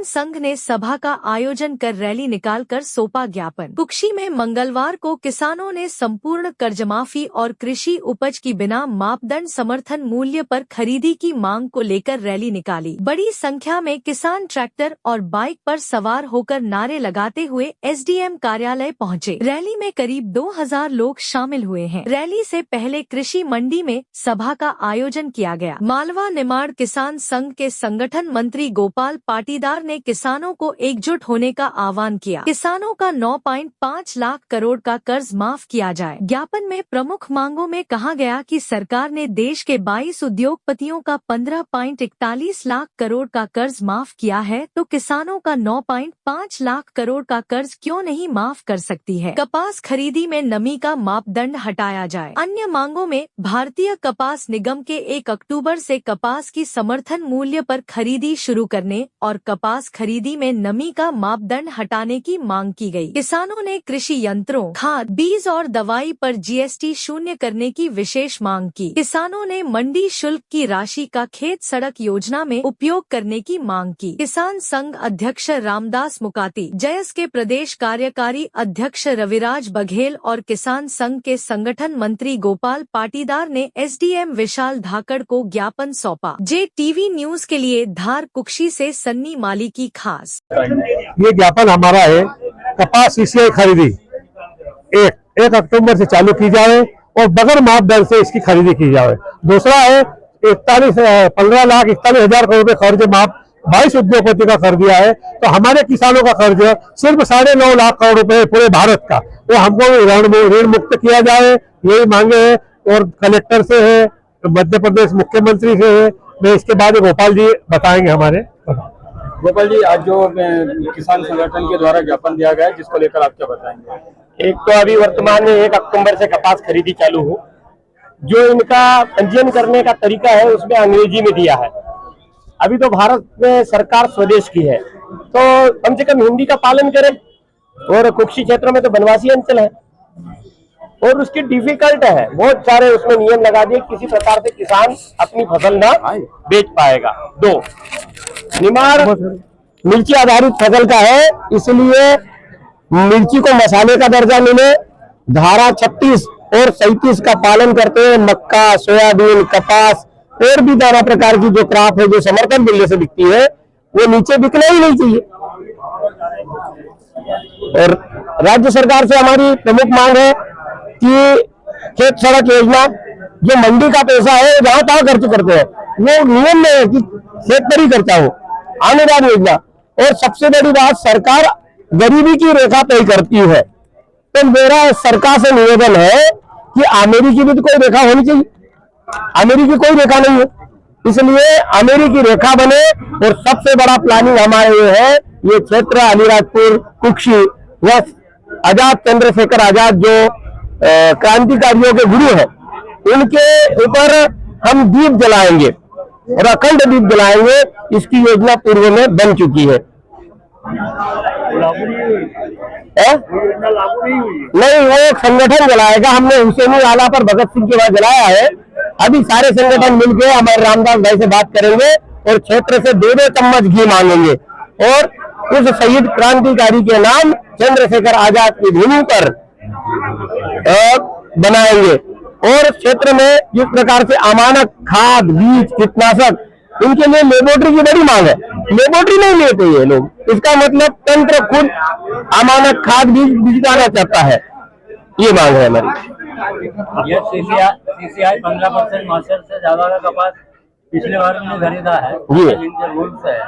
संघ ने सभा का आयोजन कर रैली निकालकर सौंपा ज्ञापन। कुक्षी में मंगलवार को किसानों ने संपूर्ण कर्जमाफी और कृषि उपज की बिना मापदंड समर्थन मूल्य पर खरीदी की मांग को लेकर रैली निकाली। बड़ी संख्या में किसान ट्रैक्टर और बाइक पर सवार होकर नारे लगाते हुए एसडीएम कार्यालय पहुंचे। रैली में करीब 2000 लोग शामिल हुए हैं। रैली से पहले कृषि मंडी में सभा का आयोजन किया गया। मालवा निमाड़ किसान संघ के संगठन मंत्री गोपाल पाटीदार ने किसानों को एकजुट होने का आह्वान किया। किसानों का 9.5 लाख करोड़ का कर्ज माफ किया जाए। ज्ञापन में प्रमुख मांगों में कहा गया कि सरकार ने देश के 22 उद्योगपतियों का 15.41 लाख करोड़ का कर्ज माफ किया है, तो किसानों का 9.5 लाख करोड़ का कर्ज क्यों नहीं माफ कर सकती है। कपास खरीदी में नमी का मापदंड हटाया जाए। अन्य मांगों में भारतीय कपास निगम के 1 अक्टूबर से कपास की समर्थन मूल्य पर खरीदी शुरू करने और कपास खरीदी में नमी का मापदंड हटाने की मांग की गई। किसानों ने कृषि यंत्रों, खाद, बीज और दवाई पर जीएसटी शून्य करने की विशेष मांग की। किसानों ने मंडी शुल्क की राशि का खेत सड़क योजना में उपयोग करने की मांग की। किसान संघ अध्यक्ष रामदास मुकाती, जयस के प्रदेश कार्यकारी अध्यक्ष रविराज बघेल और किसान संघ के संगठन मंत्री गोपाल पाटीदार ने एसडीएम विशाल धाकड़ को ज्ञापन सौंपा। JTV न्यूज के लिए धार कुक्षी से सन्नी माली की खास। ये ज्ञापन हमारा है, कपास सीसीआई खरीदी 1 अक्टूबर से चालू की जाए और बगैर मापदंड से इसकी खरीदी की जाए। दूसरा है 15,41,000 करोड़ रुपए कर्ज माफ 22 उद्योगपति का कर दिया है, तो हमारे किसानों का कर्ज सिर्फ 9.5 लाख करोड़ रुपए पूरे भारत का, वो हमको ऋण मुक्त किया जाए, यही मांगे है। और कलेक्टर से है, मध्य प्रदेश मुख्यमंत्री से है, मैं इसके बाद गोपाल जी बताएंगे हमारे। गोपाल जी, आज जो किसान संगठन के द्वारा ज्ञापन दिया गया है, जिसको लेकर आप क्या बताएंगे? एक तो अभी वर्तमान में 1 अक्टूबर से कपास खरीदी चालू हो, जो इनका पंजीयन करने का तरीका है उसमें अंग्रेजी में दिया है। अभी तो भारत में सरकार स्वदेश की है, तो कम से कम हिंदी का पालन करें। और कुक्षी क्षेत्र में तो वनवासी अंचल है और उसकी डिफिकल्ट है, बहुत सारे उसमें नियम लगा दिए, किसी प्रकार से किसान अपनी फसल ना बेच पाएगा। 2, निमाड़ मिर्ची आधारित फसल का है, इसलिए मिर्ची को मसाले का दर्जा मिले। धारा 36 और 37 का पालन करते हुए मक्का, सोयाबीन, कपास और भी नाना प्रकार की जो क्रॉप है जो समर्थन मूल्य से बिकती है, वो नीचे बिकना ही नहीं चाहिए। और राज्य सरकार से हमारी प्रमुख मांग है कि खेत सड़क योजना, जो मंडी का पैसा है जहां तहां खर्च करते हैं, वो नियम में है कि खेत पर ही खर्चा हो, अनुदान योजना। और सबसे बड़ी बात, सरकार गरीबी की रेखा तय करती है, तो मेरा सरकार से निवेदन है कि आमेरी की भी तो कोई रेखा होनी चाहिए। आमेरी की कोई रेखा नहीं है, इसलिए आमेरी की रेखा बने। और सबसे बड़ा प्लानिंग हमारे ये है, ये क्षेत्र अलीराजपुर, कुक्षी, वह आजाद चंद्रशेखर आजाद जो क्रांतिकारियों के गुरु हैं, उनके ऊपर हम दीप जलाएंगे और अखंड दीप जलाएंगे। इसकी योजना पूर्व में बन चुकी है। नहीं, वो एक संगठन जलाएगा। हमने हुसैनी आला पर भगत सिंह के बाद जलाया है। अभी सारे संगठन मिलकर हमारे रामदास भाई से बात करेंगे और क्षेत्र से 2 चम्मच घी मांगेंगे और उस शहीद क्रांतिकारी के नाम चंद्रशेखर आजाद की भूमि पर बनाएंगे। और क्षेत्र में जिस प्रकार से अमानक खाद, बीज, कीटनाशक, इनके लिए लेबोरेटरी की बड़ी मांग है। लेबोरेटरी नहीं लेते ये लोग, इसका मतलब तंत्र खुद अमानक खाद बीज बिजाना चाहता है, ये मांग है हमारी। ये सीसीआई 15% मार्शल से ज्यादा का कपास पिछले बार भी खरीदा है, रूल्स है,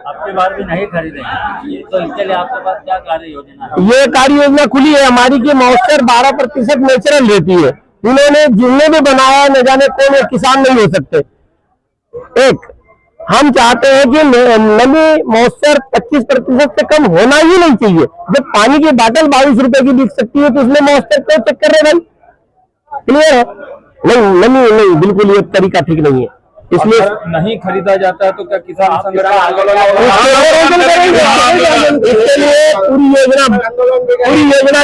आपके बार भी नहीं खरीदेंगे, तो इसके लिए आपके पास क्या कार्य योजना है? ये कार्य योजना खुली है हमारी की मॉइस्चर 12% नेचुरल रहती है। इन्होंने जिनने भी बनाया न जाने कौन किसान नहीं हो सकते। एक, हम चाहते हैं कि नमी मॉइस्चर 25% से कम होना ही नहीं चाहिए। जब पानी की बोतल 22 रुपए की बिक सकती है, तो उसमें मॉइस्चर क्यों चेक कर रहे भाई? क्लियर है? नहीं, नमी नहीं, बिल्कुल ये तरीका ठीक नहीं है। इसलिए नहीं खरीदा जाता है तो क्या किसान संगठन आंदोलन इसके लिए पूरी योजना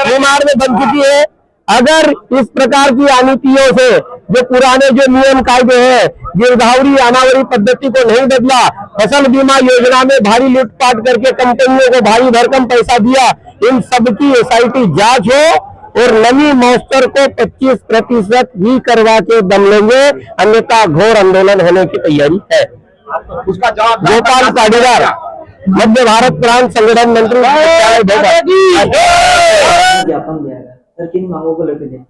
निमाड़ में बन चुकी है। अगर इस प्रकार की अनीतियों से जो पुराने जो नियम कायदे हैं गिरदावरी अनावरी पद्धति को नहीं बदला, फसल बीमा योजना में भारी लूटपाट करके कंपनियों को भारी भरकम पैसा दिया, इन सबकी एसआईटी जांच हो और नवी मॉइस्चर को 25% ही करवा के दम लेंगे, अन्यथा घोर आंदोलन होने की तैयारी है। उसका जवाब गोपाल पाटीदार, मध्य भारत प्रांत संगठन मंत्री। ज्ञापन दिया है सर, किन मांगों को लेकर दिया?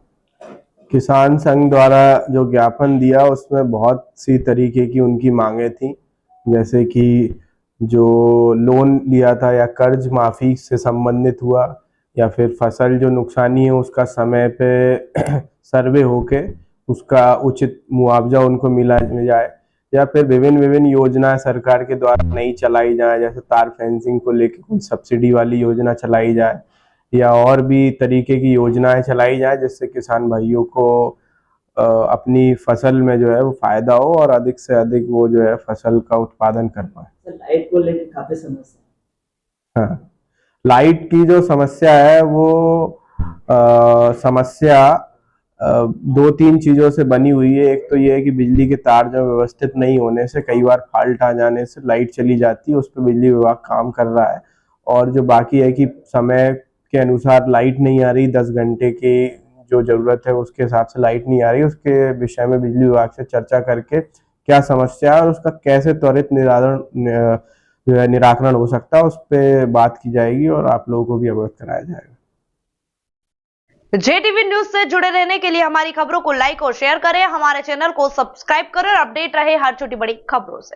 किसान संघ द्वारा जो ज्ञापन दिया उसमें बहुत सी तरीके की उनकी मांगे थी, जैसे कि जो लोन लिया था या कर्ज माफी से संबंधित हुआ, या फिर फसल जो नुकसानी है उसका समय पे सर्वे होके उसका उचित मुआवजा उनको मिल जाए, या फिर विभिन्न योजनाएं सरकार के द्वारा नहीं चलाई जाए, जैसे तार फेंसिंग को लेकर कोई सब्सिडी वाली योजना चलाई जाए, या और भी तरीके की योजनाएं चलाई जाए जिससे किसान भाइयों को अपनी फसल में जो है वो फायदा हो और अधिक से अधिक वो जो है फसल का उत्पादन कर पाए। सर लाइट को लेकर काफी समस्या। हाँ, लाइट की जो समस्या है वो समस्या 2-3 चीजों से बनी हुई है। एक तो ये है कि बिजली के तार जो व्यवस्थित नहीं होने से कई बार फॉल्ट आ जाने से लाइट चली जाती है, उस पर बिजली विभाग काम कर रहा है। और जो बाकी है कि समय के अनुसार लाइट नहीं आ रही, 10 घंटे की जो जरूरत है उसके हिसाब से लाइट नहीं आ रही, उसके विषय में बिजली विभाग से चर्चा करके क्या समस्या है और उसका कैसे त्वरित निराकरण हो सकता है उस पर बात की जाएगी और आप लोगों को भी अवगत कराया जाएगा। JTV न्यूज से जुड़े रहने के लिए हमारी खबरों को लाइक और शेयर करें, हमारे चैनल को सब्सक्राइब करें और अपडेट रहे हर छोटी बड़ी खबरों से।